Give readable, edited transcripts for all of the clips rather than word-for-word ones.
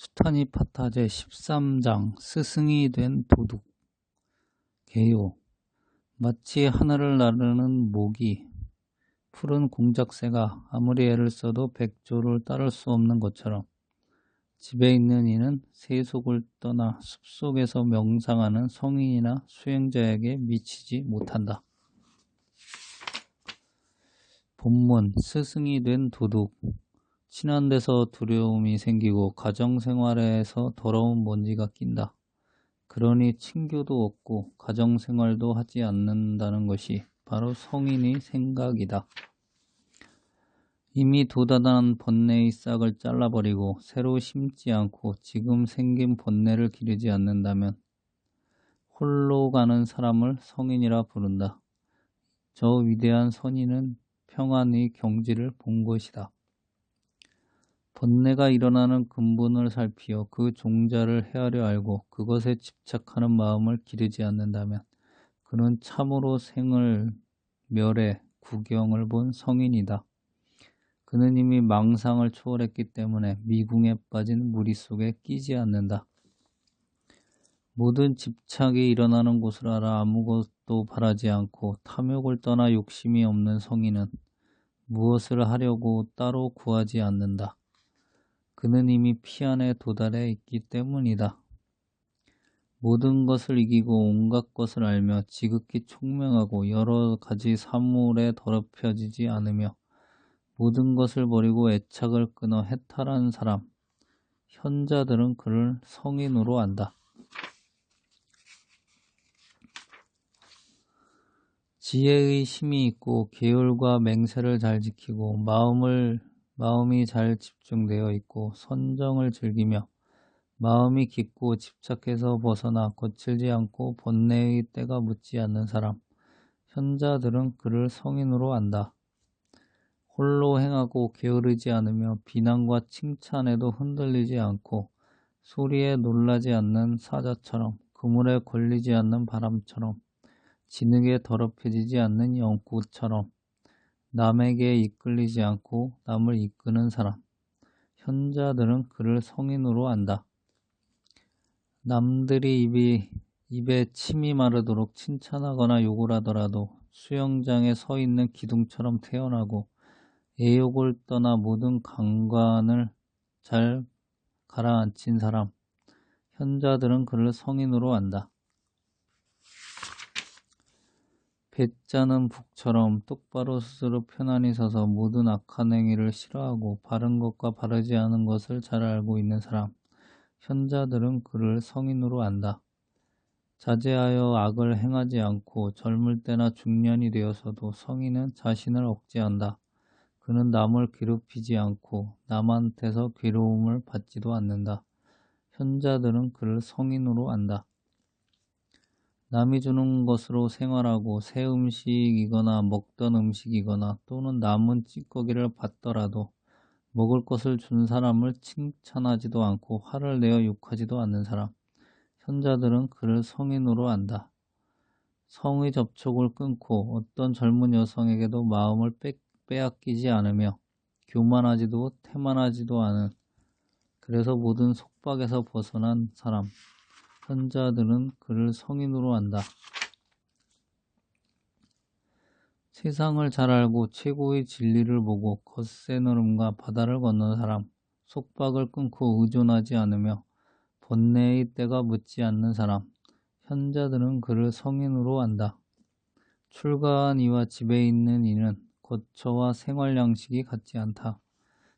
수타니파타 제13장 스승이 된 도둑. 개요. 마치 하늘을 나르는 모기, 푸른 공작새가 아무리 애를 써도 백조를 따를 수 없는 것처럼 집에 있는 이는 세속을 떠나 숲속에서 명상하는 성인이나 수행자에게 미치지 못한다. 본문 스승이 된 도둑. 친한 데서 두려움이 생기고 가정생활에서 더러운 먼지가 낀다. 그러니 친교도 없고 가정생활도 하지 않는다는 것이 바로 성인의 생각이다. 이미 도다난 번뇌의 싹을 잘라버리고 새로 심지 않고 지금 생긴 번뇌를 기르지 않는다면 홀로 가는 사람을 성인이라 부른다. 저 위대한 선인은 평안의 경지를 본 것이다. 번뇌가 일어나는 근본을 살피어 그 종자를 헤아려 알고 그것에 집착하는 마음을 기르지 않는다면 그는 참으로 생을, 멸의, 구경을 본 성인이다. 그는 이미 망상을 초월했기 때문에 미궁에 빠진 무리 속에 끼지 않는다. 모든 집착이 일어나는 곳을 알아 아무것도 바라지 않고 탐욕을 떠나 욕심이 없는 성인은 무엇을 하려고 따로 구하지 않는다. 그는 이미 피안에 도달해 있기 때문이다. 모든 것을 이기고 온갖 것을 알며 지극히 총명하고 여러 가지 사물에 더럽혀지지 않으며 모든 것을 버리고 애착을 끊어 해탈한 사람, 현자들은 그를 성인으로 안다. 지혜의 힘이 있고 계율과 맹세를 잘 지키고 마음이 잘 집중되어 있고 선정을 즐기며 마음이 깊고 집착해서 벗어나 거칠지 않고 번뇌의 때가 묻지 않는 사람, 현자들은 그를 성인으로 안다. 홀로 행하고 게으르지 않으며 비난과 칭찬에도 흔들리지 않고 소리에 놀라지 않는 사자처럼 그물에 걸리지 않는 바람처럼 진흙에 더럽혀지지 않는 연꽃처럼 남에게 이끌리지 않고 남을 이끄는 사람, 현자들은 그를 성인으로 안다. 남들이 입에 침이 마르도록 칭찬하거나 욕을 하더라도 수영장에 서 있는 기둥처럼 태어나고 애욕을 떠나 모든 강관을 잘 가라앉힌 사람, 현자들은 그를 성인으로 안다. 배짜는 북처럼 똑바로 스스로 편안히 서서 모든 악한 행위를 싫어하고 바른 것과 바르지 않은 것을 잘 알고 있는 사람, 현자들은 그를 성인으로 안다. 자제하여 악을 행하지 않고 젊을 때나 중년이 되어서도 성인은 자신을 억제한다. 그는 남을 괴롭히지 않고 남한테서 괴로움을 받지도 않는다. 현자들은 그를 성인으로 안다. 남이 주는 것으로 생활하고 새 음식이거나 먹던 음식이거나 또는 남은 찌꺼기를 받더라도 먹을 것을 준 사람을 칭찬하지도 않고 화를 내어 욕하지도 않는 사람, 현자들은 그를 성인으로 안다. 성의 접촉을 끊고 어떤 젊은 여성에게도 마음을 빼앗기지 않으며 교만하지도 태만하지도 않은, 그래서 모든 속박에서 벗어난 사람, 현자들은 그를 성인으로 안다. 세상을 잘 알고 최고의 진리를 보고 거센 흐름과 바다를 건넌 사람, 속박을 끊고 의존하지 않으며 번뇌의 때가 묻지 않는 사람, 현자들은 그를 성인으로 안다. 출가한 이와 집에 있는 이는 거처와 생활 양식이 같지 않다.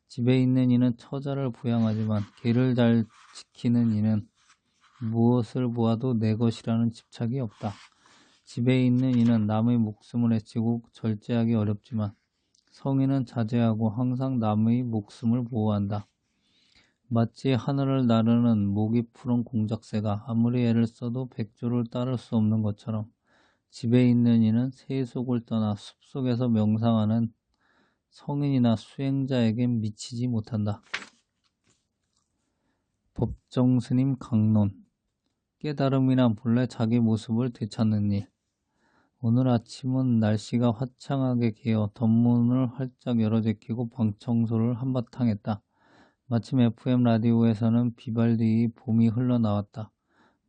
집에 있는 이는 처자를 부양하지만 개를 잘 지키는 이는 무엇을 보아도 내 것이라는 집착이 없다. 집에 있는 이는 남의 목숨을 해치고 절제하기 어렵지만 성인은 자제하고 항상 남의 목숨을 보호한다. 마치 하늘을 나르는 목이 푸른 공작새가 아무리 애를 써도 백조를 따를 수 없는 것처럼 집에 있는 이는 세속을 떠나 숲속에서 명상하는 성인이나 수행자에겐 미치지 못한다. 법정스님 강론. 깨달음이란 본래 자기 모습을 되찾는 일. 오늘 아침은 날씨가 화창하게 개어 덧문을 활짝 열어 제끼고 방청소를 한바탕 했다. 마침 FM 라디오에서는 비발디의 봄이 흘러나왔다.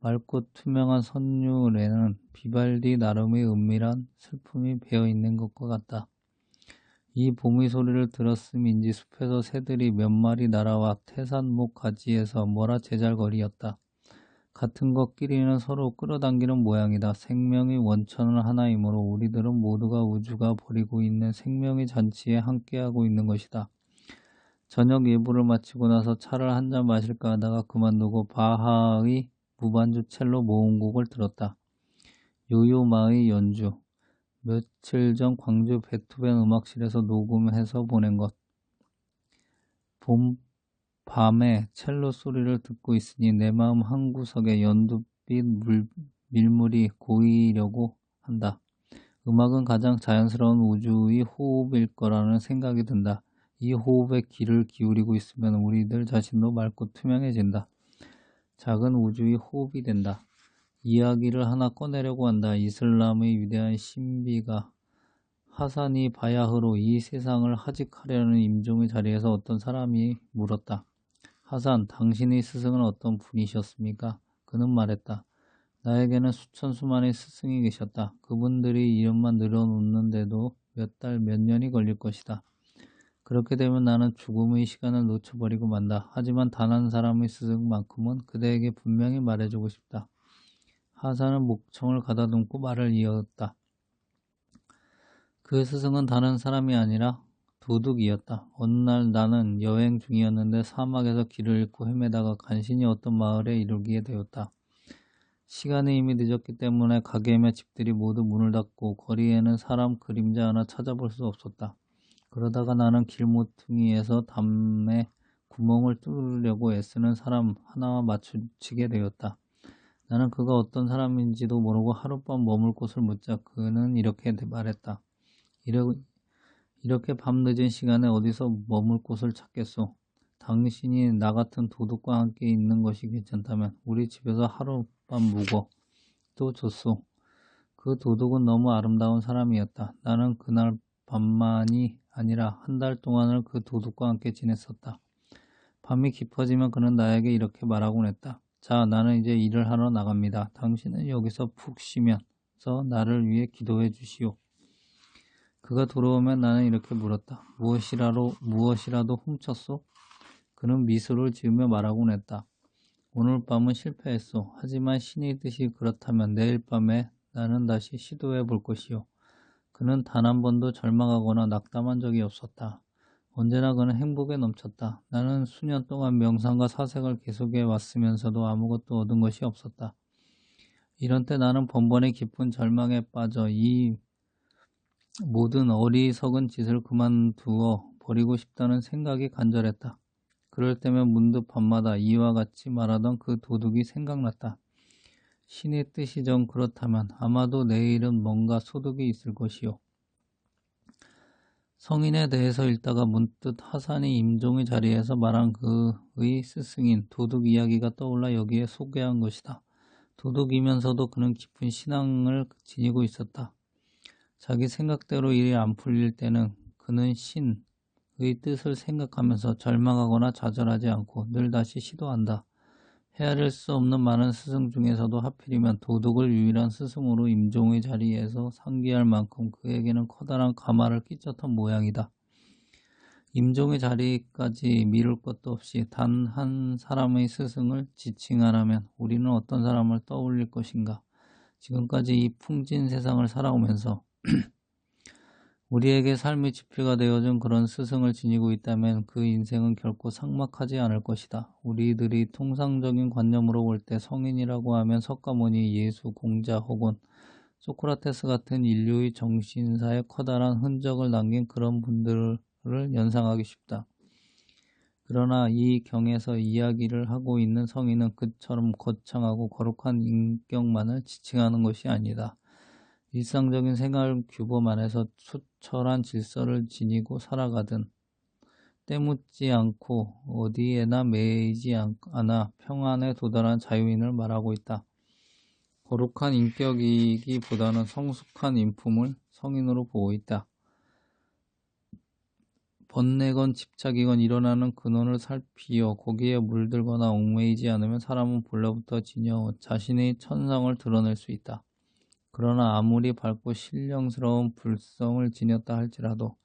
맑고 투명한 선율에는 비발디 나름의 은밀한 슬픔이 배어있는 것과 같다. 이 봄의 소리를 들었음인지 숲에서 새들이 몇 마리 날아와 태산목 가지에서 몰아제잘거리었다. 같은 것끼리는 서로 끌어당기는 모양이다. 생명의 원천은 하나이므로 우리들은 모두가 우주가 벌이고 있는 생명의 잔치에 함께하고 있는 것이다. 저녁 예불을 마치고 나서 차를 한 잔 마실까 하다가 그만두고 바하의 무반주 첼로 모음곡을 들었다. 요요마의 연주. 며칠 전 광주 베토벤 음악실에서 녹음해서 보낸 것. 밤에 첼로 소리를 듣고 있으니 내 마음 한구석에 연두빛 밀물이 고이려고 한다. 음악은 가장 자연스러운 우주의 호흡일 거라는 생각이 든다. 이 호흡에 귀를 기울이고 있으면 우리들 자신도 맑고 투명해진다. 작은 우주의 호흡이 된다. 이야기를 하나 꺼내려고 한다. 이슬람의 위대한 신비가 하산이 바야흐로 이 세상을 하직하려는 임종의 자리에서 어떤 사람이 물었다. 하산, 당신의 스승은 어떤 분이셨습니까? 그는 말했다. 나에게는 수천 수만의 스승이 계셨다. 그분들이 이름만 늘어놓는데도 몇 달, 몇 년이 걸릴 것이다. 그렇게 되면 나는 죽음의 시간을 놓쳐버리고 만다. 하지만 단 한 사람의 스승만큼은 그대에게 분명히 말해주고 싶다. 하산은 목청을 가다듬고 말을 이었다. 그 스승은 다른 사람이 아니라 도둑이었다. 어느 날 나는 여행 중이었는데 사막에서 길을 잃고 헤매다가 간신히 어떤 마을에 이르게 되었다. 시간이 이미 늦었기 때문에 가게며 집들이 모두 문을 닫고 거리에는 사람 그림자 하나 찾아볼 수 없었다. 그러다가 나는 길모퉁이에서 담에 구멍을 뚫으려고 애쓰는 사람 하나와 마주치게 되었다. 나는 그가 어떤 사람인지도 모르고 하룻밤 머물 곳을 묻자 그는 이렇게 말했다. 이렇게 밤늦은 시간에 어디서 머물 곳을 찾겠소? 당신이 나 같은 도둑과 함께 있는 것이 괜찮다면 우리 집에서 하룻밤 묵어. 또 줬소. 그 도둑은 너무 아름다운 사람이었다. 나는 그날 밤만이 아니라 한 달 동안을 그 도둑과 함께 지냈었다. 밤이 깊어지면 그는 나에게 이렇게 말하곤 했다. 자, 나는 이제 일을 하러 나갑니다. 당신은 여기서 푹 쉬면서 나를 위해 기도해 주시오. 그가 돌아오면 나는 이렇게 물었다. 무엇이라도 훔쳤소? 그는 미소를 지으며 말하곤 했다. 오늘 밤은 실패했소. 하지만 신의 뜻이 그렇다면 내일 밤에 나는 다시 시도해 볼 것이오. 그는 단 한 번도 절망하거나 낙담한 적이 없었다. 언제나 그는 행복에 넘쳤다. 나는 수년 동안 명상과 사색을 계속해 왔으면서도 아무것도 얻은 것이 없었다. 이런 때 나는 번번이 깊은 절망에 빠져 이 모든 어리석은 짓을 그만두어 버리고 싶다는 생각이 간절했다. 그럴 때면 문득 밤마다 이와 같이 말하던 그 도둑이 생각났다. 신의 뜻이정 그렇다면 아마도 내일은 뭔가 소득이 있을 것이요. 성인에 대해서 읽다가 문득 하산이 임종의 자리에서 말한 그의 스승인 도둑 이야기가 떠올라 여기에 소개한 것이다. 도둑이면서도 그는 깊은 신앙을 지니고 있었다. 자기 생각대로 일이 안 풀릴 때는 그는 신의 뜻을 생각하면서 절망하거나 좌절하지 않고 늘 다시 시도한다. 헤아릴 수 없는 많은 스승 중에서도 하필이면 도둑을 유일한 스승으로 임종의 자리에서 상기할 만큼 그에게는 커다란 가마를 끼쳤던 모양이다. 임종의 자리까지 미룰 것도 없이 단 한 사람의 스승을 지칭하라면 우리는 어떤 사람을 떠올릴 것인가? 지금까지 이 풍진 세상을 살아오면서 우리에게 삶의 지표가 되어준 그런 스승을 지니고 있다면 그 인생은 결코 삭막하지 않을 것이다. 우리들이 통상적인 관념으로 볼 때 성인이라고 하면 석가모니, 예수, 공자 혹은 소크라테스 같은 인류의 정신사에 커다란 흔적을 남긴 그런 분들을 연상하기 쉽다. 그러나 이 경에서 이야기를 하고 있는 성인은 그처럼 거창하고 거룩한 인격만을 지칭하는 것이 아니다. 일상적인 생활 규범 안에서 수철한 질서를 지니고 살아가든 때묻지 않고 어디에나 매이지 않아 평안에 도달한 자유인을 말하고 있다. 거룩한 인격이기보다는 성숙한 인품을 성인으로 보고 있다. 번뇌건 집착이건 일어나는 근원을 살피어 거기에 물들거나 얽매이지 않으면 사람은 본래부터 지녀온 자신의 천성을 드러낼 수 있다. 그러나 아무리 밝고 신령스러운 불성을 지녔다 할지라도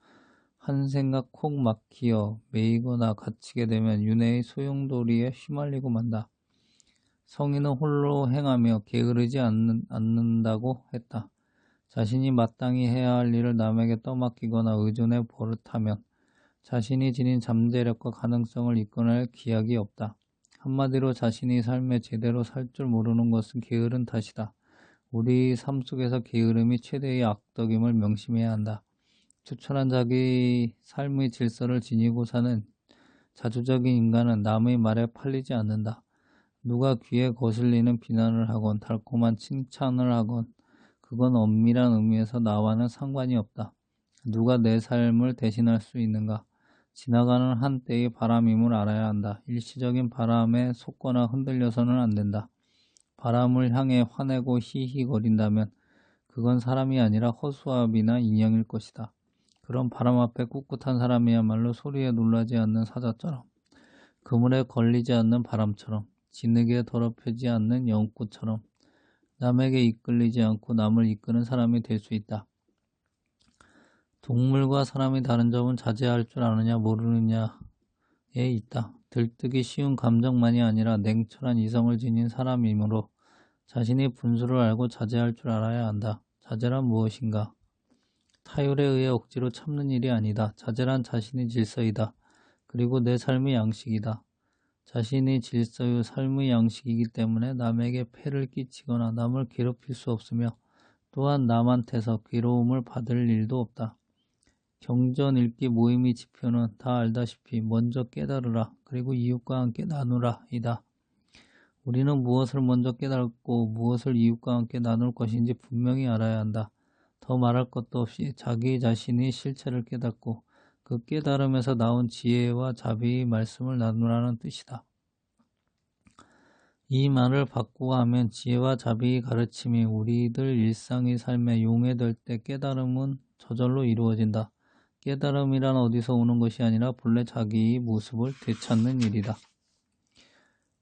한 생각 콕 막히어 매이거나 갇히게 되면 윤회의 소용돌이에 휘말리고 만다. 성인은 홀로 행하며 게으르지 않는다고 했다. 자신이 마땅히 해야 할 일을 남에게 떠맡기거나 의존해 버릇하면 자신이 지닌 잠재력과 가능성을 이끌어낼 기약이 없다. 한마디로 자신이 삶에 제대로 살 줄 모르는 것은 게으른 탓이다. 우리 삶 속에서 게으름이 최대의 악덕임을 명심해야 한다. 추천한 자기 삶의 질서를 지니고 사는 자주적인 인간은 남의 말에 팔리지 않는다. 누가 귀에 거슬리는 비난을 하건 달콤한 칭찬을 하건 그건 엄밀한 의미에서 나와는 상관이 없다. 누가 내 삶을 대신할 수 있는가? 지나가는 한때의 바람임을 알아야 한다. 일시적인 바람에 속거나 흔들려서는 안 된다. 바람을 향해 화내고 히히거린다면 그건 사람이 아니라 허수아비나 인형일 것이다. 그런 바람 앞에 꿋꿋한 사람이야말로 소리에 놀라지 않는 사자처럼, 그물에 걸리지 않는 바람처럼, 진흙에 더럽혀지지 않는 연꽃처럼 남에게 이끌리지 않고 남을 이끄는 사람이 될 수 있다. 동물과 사람이 다른 점은 자제할 줄 아느냐 모르느냐에 있다. 들뜨기 쉬운 감정만이 아니라 냉철한 이성을 지닌 사람이므로 자신이 분수를 알고 자제할 줄 알아야 한다. 자제란 무엇인가? 타율에 의해 억지로 참는 일이 아니다. 자제란 자신의 질서이다. 그리고 내 삶의 양식이다. 자신의 질서요 삶의 양식이기 때문에 남에게 폐를 끼치거나 남을 괴롭힐 수 없으며 또한 남한테서 괴로움을 받을 일도 없다. 경전 읽기 모임의 지표는 다 알다시피 먼저 깨달으라 그리고 이웃과 함께 나누라 이다. 우리는 무엇을 먼저 깨닫고 무엇을 이웃과 함께 나눌 것인지 분명히 알아야 한다. 더 말할 것도 없이 자기 자신의 실체를 깨닫고 그 깨달음에서 나온 지혜와 자비의 말씀을 나누라는 뜻이다. 이 말을 바꾸고 하면 지혜와 자비의 가르침이 우리들 일상의 삶에 용해될 때 깨달음은 저절로 이루어진다. 깨달음이란 어디서 오는 것이 아니라 본래 자기의 모습을 되찾는 일이다.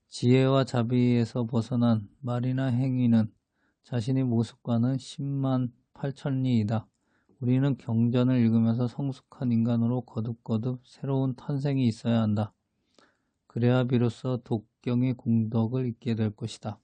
지혜와 자비에서 벗어난 말이나 행위는 자신의 모습과는 10만 8천리이다. 우리는 경전을 읽으면서 성숙한 인간으로 거듭거듭 새로운 탄생이 있어야 한다. 그래야 비로소 독경의 공덕을 잊게 될 것이다.